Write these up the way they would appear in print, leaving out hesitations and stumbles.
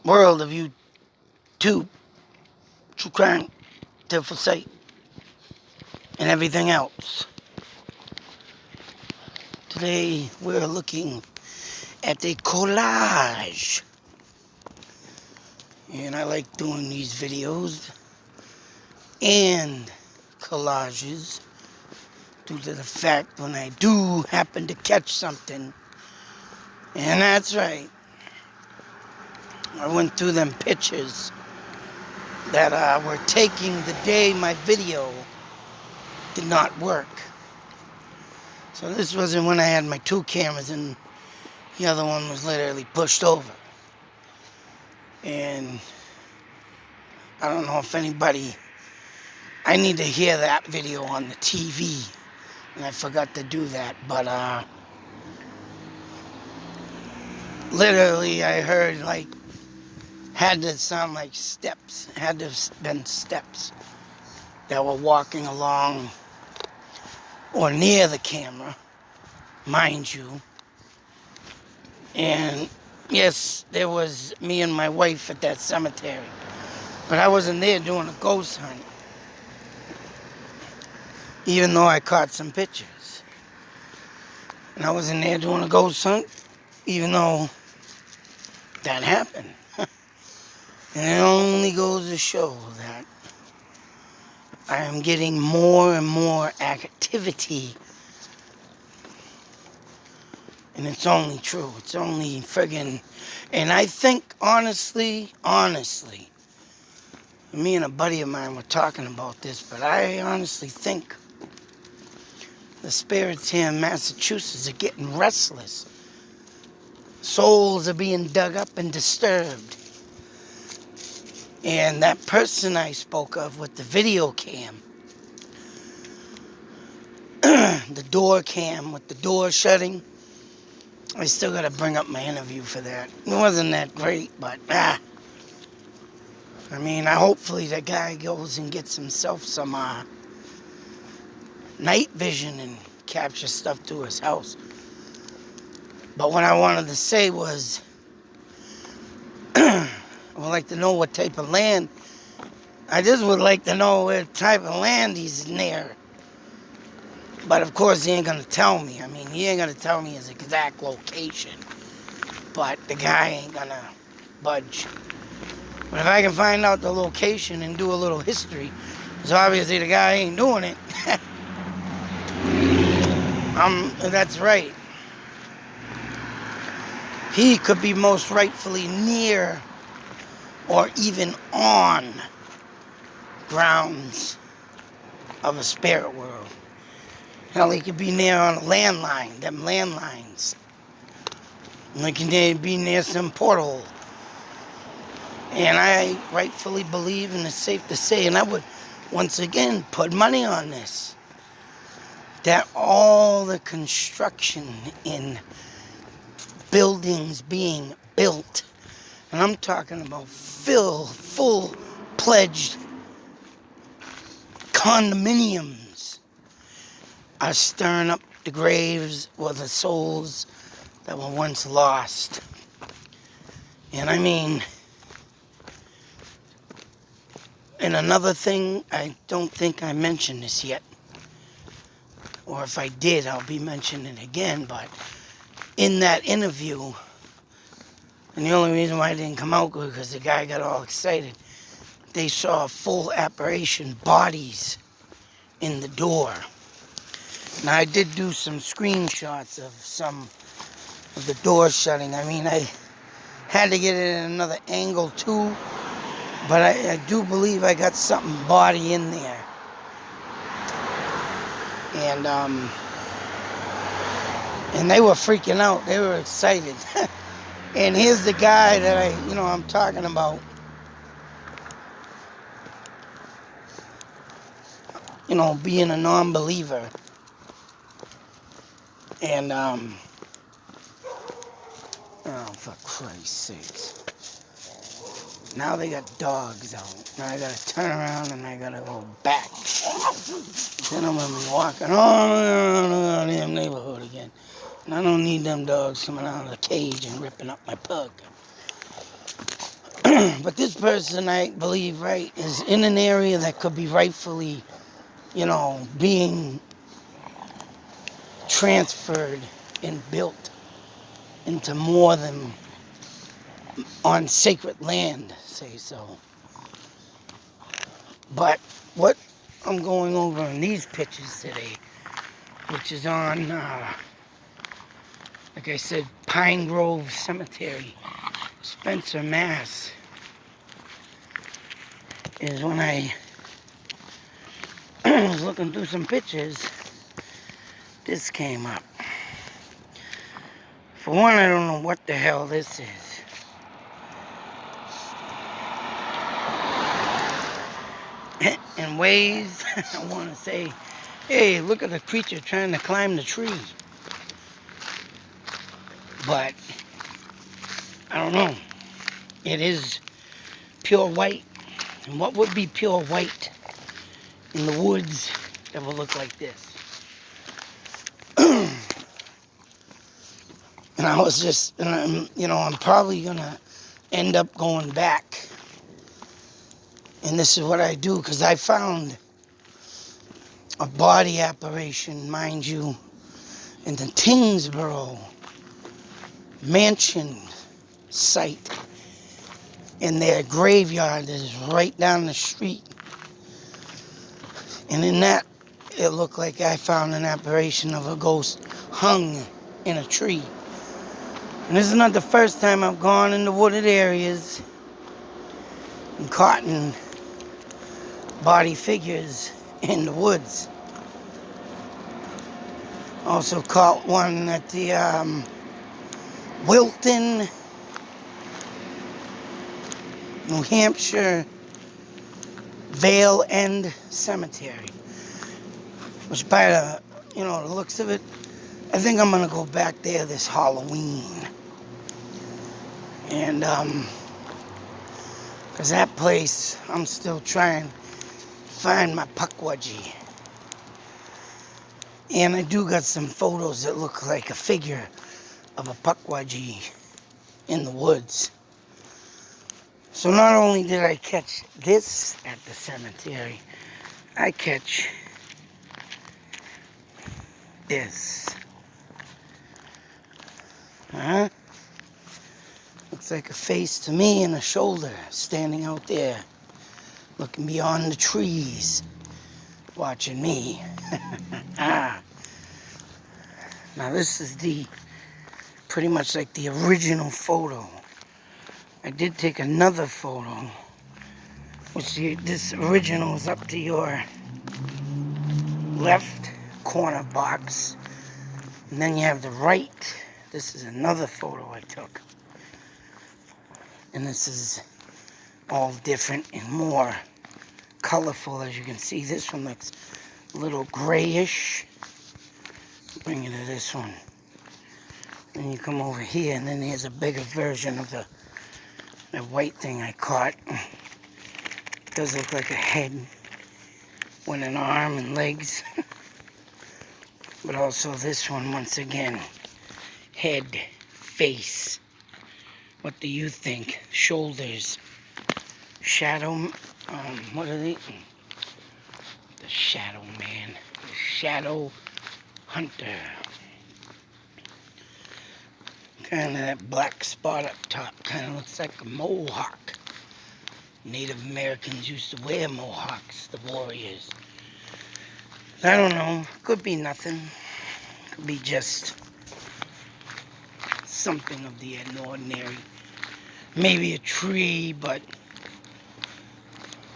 world of YouTube, true crime, for sight, and everything else. Today we're looking at a collage. And I like doing these videos and collages due to the fact when I do happen to catch something. And that's right. I went through them pictures that were taking the day my video did not work. So this wasn't when I had my two cameras and the other one was literally pushed over. And I don't know if anybody, I need to hear that video on the TV. And I forgot to do that, but literally I heard had to sound like steps, had to have been steps that were walking along or near the camera, mind you. And yes, there was me and my wife at that cemetery, but I wasn't there doing a ghost hunt, even though I caught some pictures. And I wasn't there doing a ghost hunt, even though that happened. And it only goes to show that I am getting more and more activity. And it's only true. It's only friggin'... And I think, honestly, me and a buddy of mine were talking about this, but I honestly think the spirits here in Massachusetts are getting restless. Souls are being dug up and disturbed. And that person I spoke of with the video cam, the door cam with the door shutting, I still gotta bring up my interview for that. It wasn't that great, but I mean, hopefully the guy goes and gets himself some night vision and captures stuff to his house. But what I wanted to say was, I would like to know what type of land. I just would like to know what type of land he's near. But of course he ain't gonna tell me. I mean, he ain't gonna tell me his exact location. But the guy ain't gonna budge. But if I can find out the location and do a little history, because obviously the guy ain't doing it. That's right. He could be most rightfully near or even on grounds of a spirit world. Hell, he could be near on a landline, them landlines. And he can be near some portal. And I rightfully believe, and it's safe to say, and I would once again put money on this, that all the construction in buildings being built, and I'm talking about full-pledged condominiums, are stirring up the graves or the souls that were once lost. And I mean, and another thing, I don't think I mentioned this yet, or if I did, I'll be mentioning it again, but in that interview, and the only reason why I didn't come out was because the guy got all excited, they saw full apparition bodies in the door. Now, I did do some screenshots of some of the door shutting. I mean, I had to get it in another angle too, but I do believe I got something body in there. And they were freaking out. They were excited. And here's the guy that I'm talking about. Being a non-believer. And, oh, for Christ's sakes. Now they got dogs out. Now I gotta turn around and I gotta go back. Then I'm gonna be walking all around the damn neighborhood again. And I don't need them dogs coming out of the cage and ripping up my pug. But this person, I believe, right, is in an area that could be rightfully, being transferred and built into more than on sacred land, say so. But what I'm going over in these pictures today, which is on, like I said, Pine Grove Cemetery, Spencer, Mass, is when I was looking through some pictures, this came up. For one, I don't know what the hell this is. In ways, I want to say, hey, look at the creature trying to climb the tree. But, I don't know. It is pure white. And what would be pure white in the woods that would look like this? And I was just, I'm probably going to end up going back. And this is what I do, because I found a body apparition, mind you, in the Tingsboro mansion site. And their graveyard is right down the street. And in that, it looked like I found an apparition of a ghost hung in a tree. And this is not the first time I've gone in the wooded areas and caught body figures in the woods. Also caught one at the Wilton, New Hampshire Vale End Cemetery. Which by the looks of it, I think I'm gonna go back there this Halloween. And because that place, I'm still trying to find my Pukwudgie. And I do got some photos that look like a figure of a Pukwudgie in the woods. So not only did I catch this at the cemetery, I catch this. Huh? Looks like a face to me and a shoulder standing out there, looking beyond the trees, watching me. Now this is pretty much like the original photo. I did take another photo, which this original is up to your left corner box. And then you have the right. This is another photo I took. And this is all different and more colorful, as you can see. This one looks a little grayish. Bring you to this one. Then you come over here, and then there's a bigger version of the white thing I caught. It does look like a head with an arm and legs. But also this one, once again, head, face. What do you think? Shoulders. Shadow, what are they? The Shadow Man. The Shadow Hunter. Kind of that black spot up top. Kind of looks like a mohawk. Native Americans used to wear mohawks, the warriors. I don't know. Could be nothing. Could be just something of the ordinary. Maybe a tree,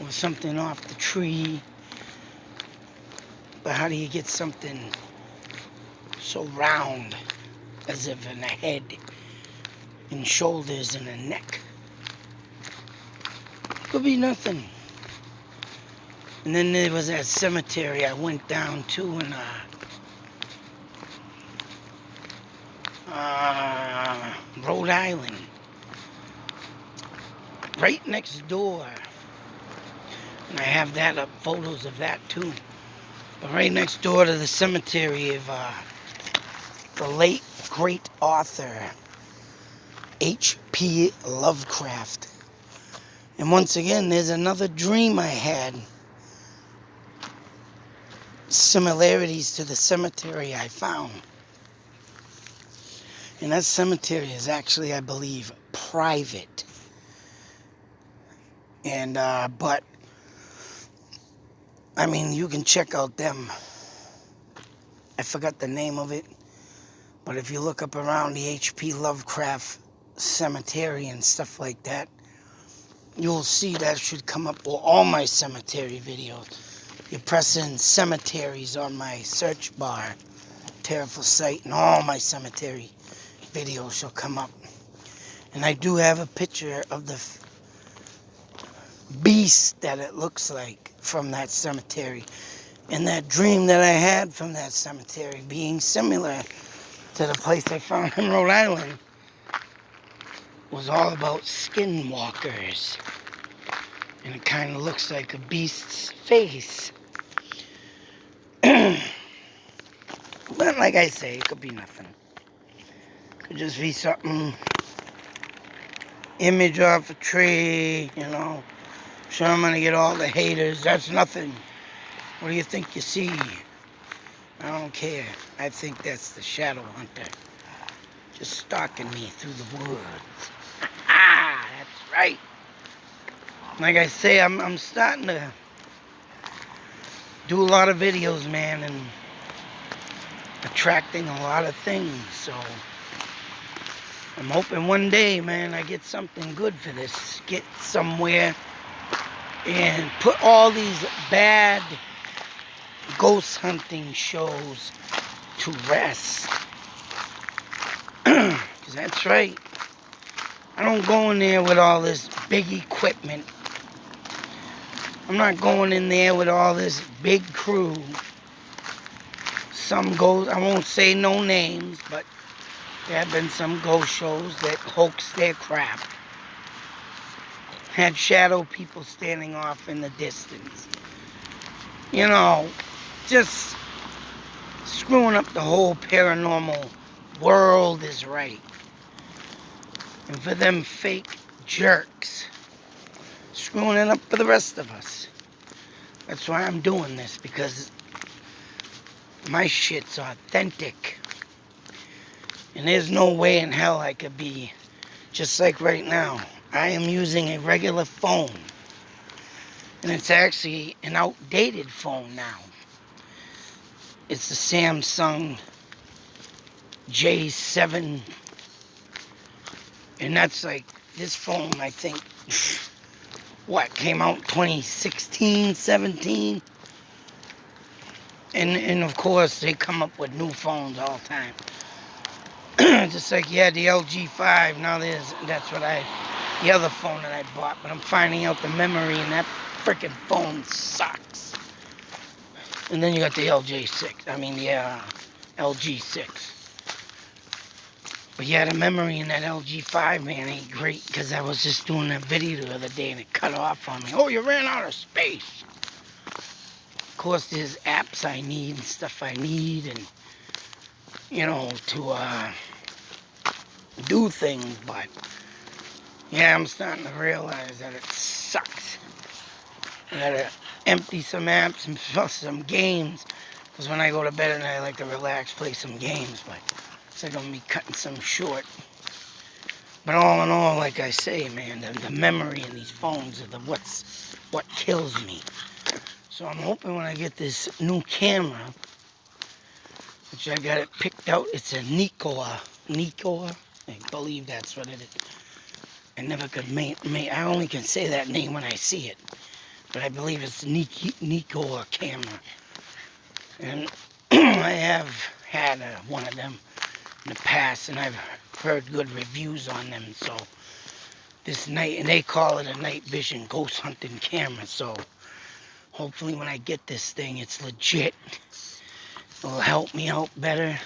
or something off the tree. But how do you get something so round, as if in a head, and shoulders, and a neck? Could be nothing. And then there was that cemetery I went down to in Rhode Island. Right next door. And I have that up, photos of that too. But right next door to the cemetery of the late great author H.P. Lovecraft And once again, there's another dream I had. Similarities to the cemetery I found. And that cemetery is actually, I believe, private. And, but, I mean, you can check out them. I forgot the name of it. But if you look up around the H.P. Lovecraft cemetery and stuff like that, you'll see that should come up with all my cemetery videos. You press in cemeteries on my search bar, Terrible Site, and all my cemetery videos shall come up. And I do have a picture of the beast that it looks like from that cemetery. And that dream that I had from that cemetery being similar to the place I found in Rhode Island was all about skinwalkers. And it kind of looks like a beast's face. But like I say, it could be nothing. Could just be something, image off a tree, you know. Sure, I'm gonna get all the haters. That's nothing. What do you think you see? I don't care. I think that's the shadow hunter. Just stalking me through the woods. That's right. Like I say, I'm starting to do a lot of videos, man, and attracting a lot of things. So I'm hoping one day, man, I get something good for this. Get somewhere and put all these bad ghost hunting shows to rest. Because that's right. I don't go in there with all this big equipment. I'm not going in there with all this big crew. Some ghosts, I won't say no names, but there have been some ghost shows that hoax their crap. Had shadow people standing off in the distance. You know, just screwing up the whole paranormal world is right. And for them fake jerks, screwing it up for the rest of us. That's why I'm doing this, because my shit's authentic. And there's no way in hell I could be just like right now. I am using a regular phone. And it's actually an outdated phone now. It's the Samsung J7. And that's like, this phone, I think, what, came out 2016, 17? And of course, they come up with new phones all the time. Just like you had the LG 5, now that's what the other phone that I bought. But I'm finding out the memory in that freaking phone sucks. And then you got the LG 6. But yeah, the memory in that LG 5, man, ain't great, because I was just doing a video the other day and it cut off on me. Oh, you ran out of space. Of course, there's apps I need and stuff I need, and, you know, to do things, but yeah, I'm starting to realize that it sucks. I gotta empty some apps and plus some games, because when I go to bed at night, I like to relax, play some games, but it's like I'm gonna be cutting some short. But all in all, like I say, man, the memory in these phones are what kills me. So I'm hoping when I get this new camera, which I got it picked out, it's a Nikkor, I believe that's what it is. I never could I only can say that name when I see it. But I believe it's Nikkor camera. And I have had one of them in the past, and I've heard good reviews on them. So this night, and they call it a night vision ghost hunting camera. So hopefully when I get this thing, it's legit. It'll help me out better.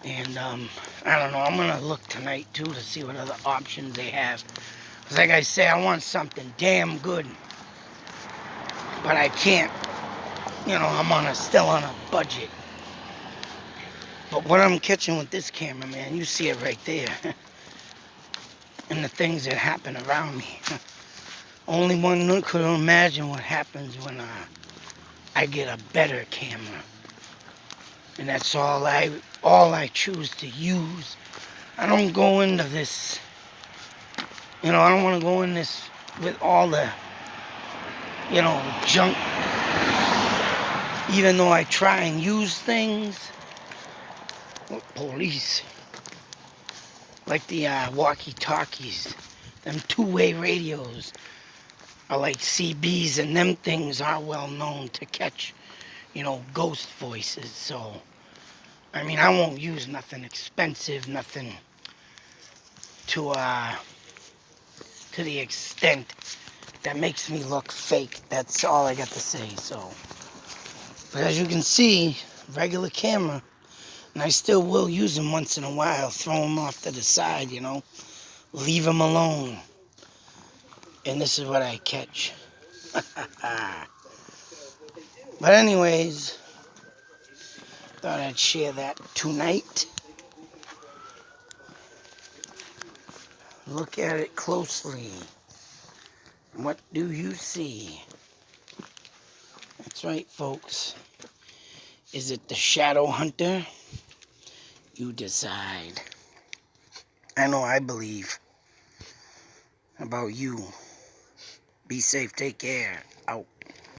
And I don't know, I'm gonna look tonight too to see what other options they have. Cause like I say, I want something damn good, but I can't. You know, I'm still on a budget. But what I'm catching with this camera, man, you see it right there. and the things that happen around me. Only one could imagine what happens when I get a better camera. And that's all I choose to use. I don't go into this, I don't want to go in this with all the, junk. Even though I try and use things, police, like the walkie-talkies, them two-way radios are like CBs, and them things are well known to catch, ghost voices. So, I mean, I won't use nothing expensive, nothing to the extent that makes me look fake. That's all I got to say. So, but as you can see, regular camera, and I still will use them once in a while, throw them off to the side, leave them alone. And this is what I catch. But anyways, thought I'd share that tonight. Look at it closely. What do you see? That's right, folks. Is it the Shadow Hunter? You decide. I know I believe. How about you? Be safe, take care.